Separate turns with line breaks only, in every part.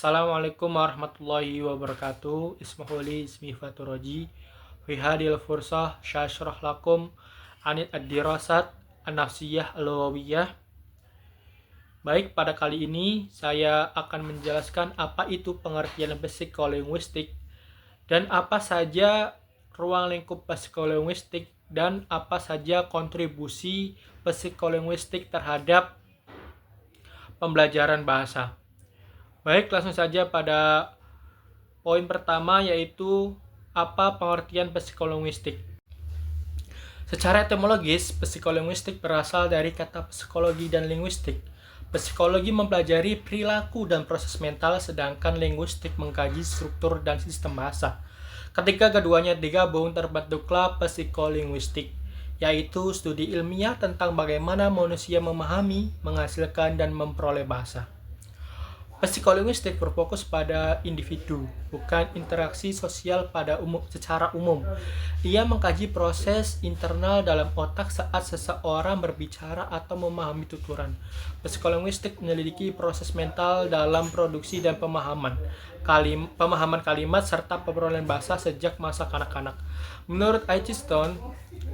Assalamualaikum warahmatullahi wabarakatuh. Ismahuli ismi faturoji. Fi hadil fursah syashrah lakum anit ad-dirasat an-nafsiyah al-lawawiyah. Baik, pada kali ini saya akan menjelaskan apa itu pengertian psikolinguistik dan apa saja ruang lingkup psikolinguistik dan apa saja kontribusi psikolinguistik terhadap pembelajaran bahasa. Baik, langsung saja pada poin pertama, yaitu apa pengertian psikolinguistik. Secara etimologis, psikolinguistik berasal dari kata psikologi dan linguistik. Psikologi mempelajari perilaku dan proses mental, sedangkan linguistik mengkaji struktur dan sistem bahasa. Ketika keduanya digabung, terbentuklah psikolinguistik, yaitu studi ilmiah tentang bagaimana manusia memahami, menghasilkan, dan memperoleh bahasa. Psikolinguistik berfokus pada individu, bukan interaksi sosial secara umum. Ia mengkaji proses internal dalam otak saat seseorang berbicara atau memahami tuturan. Psikolinguistik menyelidiki proses mental dalam produksi dan pemahaman kalimat serta perolehan bahasa sejak masa kanak-kanak. Menurut Aichstone,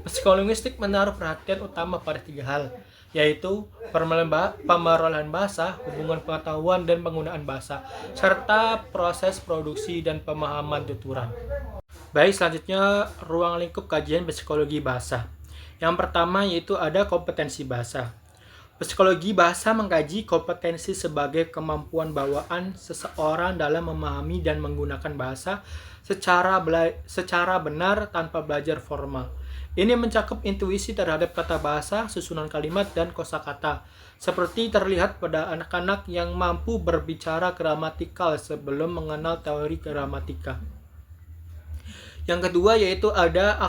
psikolinguistik menaruh perhatian utama pada 3 hal, yaitu pemerolehan bahasa, hubungan pengetahuan dan penggunaan bahasa, serta proses produksi dan pemahaman tuturan. Baik, selanjutnya ruang lingkup kajian psikologi bahasa. Yang pertama yaitu ada kompetensi bahasa. Psikologi bahasa mengkaji kompetensi sebagai kemampuan bawaan seseorang dalam memahami dan menggunakan bahasa secara benar tanpa belajar formal. Ini mencakup intuisi terhadap tata bahasa, susunan kalimat, dan kosakata, seperti terlihat pada anak-anak yang mampu berbicara gramatikal sebelum mengenal teori gramatika. Yang kedua yaitu ada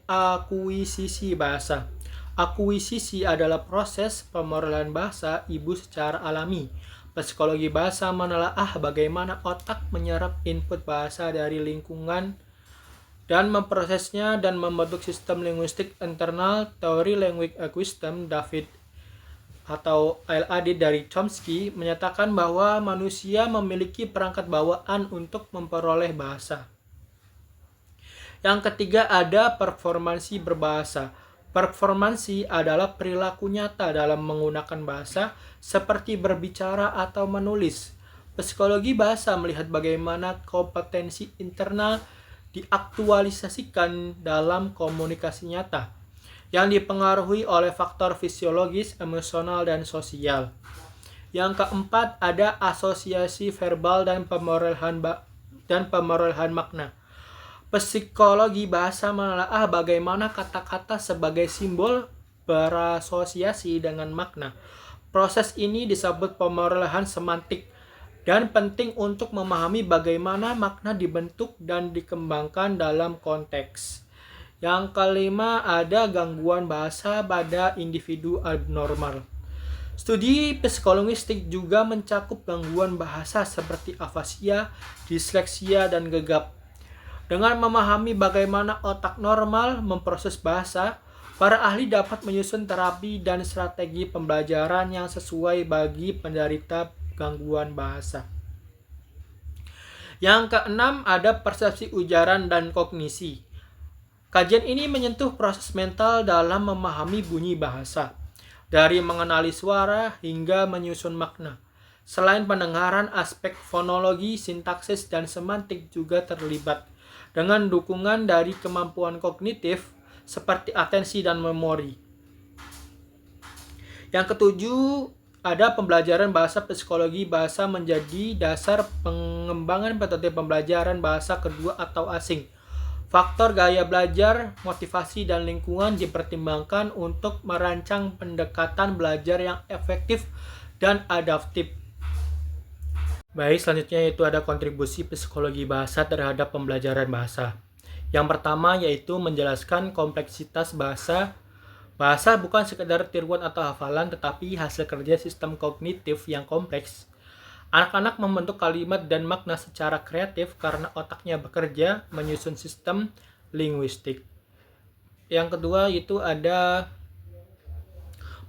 akuisisi bahasa. Akuisisi adalah proses pemerolehan bahasa ibu secara alami. Psikologi bahasa menelaah bagaimana otak menyerap input bahasa dari lingkungan dan memprosesnya dan membentuk sistem linguistik internal. Teori Language Acquisition David atau LAD dari Chomsky menyatakan bahwa manusia memiliki perangkat bawaan untuk memperoleh bahasa. Yang ketiga ada performansi berbahasa. Performansi adalah perilaku nyata dalam menggunakan bahasa, seperti berbicara atau menulis. Psikologi bahasa melihat bagaimana kompetensi internal diaktualisasikan dalam komunikasi nyata, yang dipengaruhi oleh faktor fisiologis, emosional, dan sosial. Yang keempat ada asosiasi verbal dan pemerolehan makna. Psikologi bahasa menelaah bagaimana kata-kata sebagai simbol berasosiasi dengan makna. Proses ini disebut pemerolehan semantik dan penting untuk memahami bagaimana makna dibentuk dan dikembangkan dalam konteks. Yang kelima ada gangguan bahasa pada individu abnormal. Studi psikolinguistik juga mencakup gangguan bahasa seperti afasia, disleksia, dan gegap. Dengan memahami bagaimana otak normal memproses bahasa, para ahli dapat menyusun terapi dan strategi pembelajaran yang sesuai bagi penderita gangguan bahasa. Yang keenam ada persepsi ujaran dan kognisi. Kajian ini menyentuh proses mental dalam memahami bunyi bahasa, dari mengenali suara hingga menyusun makna. Selain pendengaran, aspek fonologi, sintaksis, dan semantik juga terlibat, dengan dukungan dari kemampuan kognitif seperti atensi dan memori. Yang ketujuh, ada pembelajaran bahasa. Psikologi bahasa menjadi dasar pengembangan metode pembelajaran bahasa kedua atau asing. Faktor gaya belajar, motivasi, dan lingkungan dipertimbangkan untuk merancang pendekatan belajar yang efektif dan adaptif. Baik, selanjutnya yaitu ada kontribusi psikologi bahasa terhadap pembelajaran bahasa. Yang pertama yaitu menjelaskan kompleksitas bahasa. Bahasa bukan sekedar tiruan atau hafalan, tetapi hasil kerja sistem kognitif yang kompleks. Anak-anak membentuk kalimat dan makna secara kreatif karena otaknya bekerja menyusun sistem linguistik. Yang kedua yaitu ada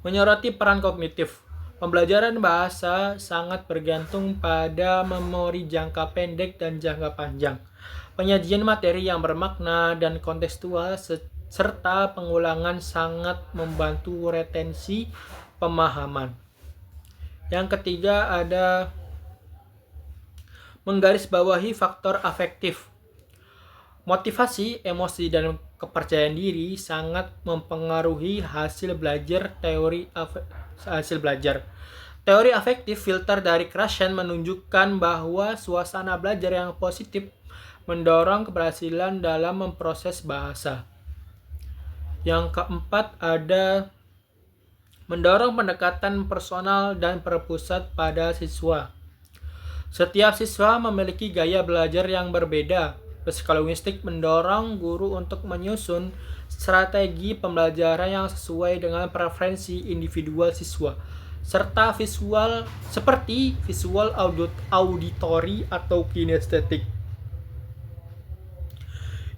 menyoroti peran kognitif. Pembelajaran bahasa sangat bergantung pada memori jangka pendek dan jangka panjang. Penyajian materi yang bermakna dan kontekstual serta pengulangan sangat membantu retensi pemahaman. Yang ketiga ada menggarisbawahi faktor afektif. Motivasi, emosi, dan kepercayaan diri sangat mempengaruhi hasil belajar. Teori afektif filter dari Krashen menunjukkan bahwa suasana belajar yang positif mendorong keberhasilan dalam memproses bahasa. Yang keempat ada mendorong pendekatan personal dan berpusat pada siswa. Setiap siswa memiliki gaya belajar yang berbeda. Psikolinguistik mendorong guru untuk menyusun strategi pembelajaran yang sesuai dengan preferensi individual siswa, serta visual seperti visual, auditory, atau kinestetik.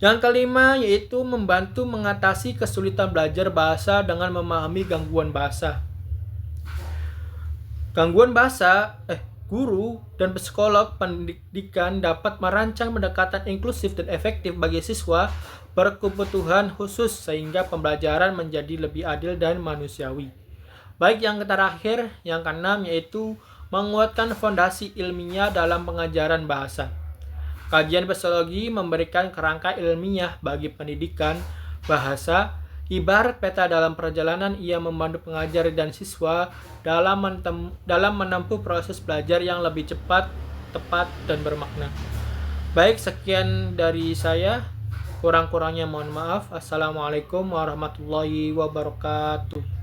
Yang kelima yaitu membantu mengatasi kesulitan belajar bahasa dengan memahami gangguan bahasa. Guru dan psikolog pendidikan dapat merancang pendekatan inklusif dan efektif bagi siswa berkebutuhan khusus sehingga pembelajaran menjadi lebih adil dan manusiawi. Baik yang terakhir, yang keenam yaitu menguatkan fondasi ilmiah dalam pengajaran bahasa. Kajian psikologi memberikan kerangka ilmiah bagi pendidikan bahasa. Ibarat peta dalam perjalanan, ia membantu pengajar dan siswa dalam menempuh proses belajar yang lebih cepat, tepat, dan bermakna. Baik, sekian dari saya. Kurang-kurangnya mohon maaf. Assalamualaikum warahmatullahi wabarakatuh.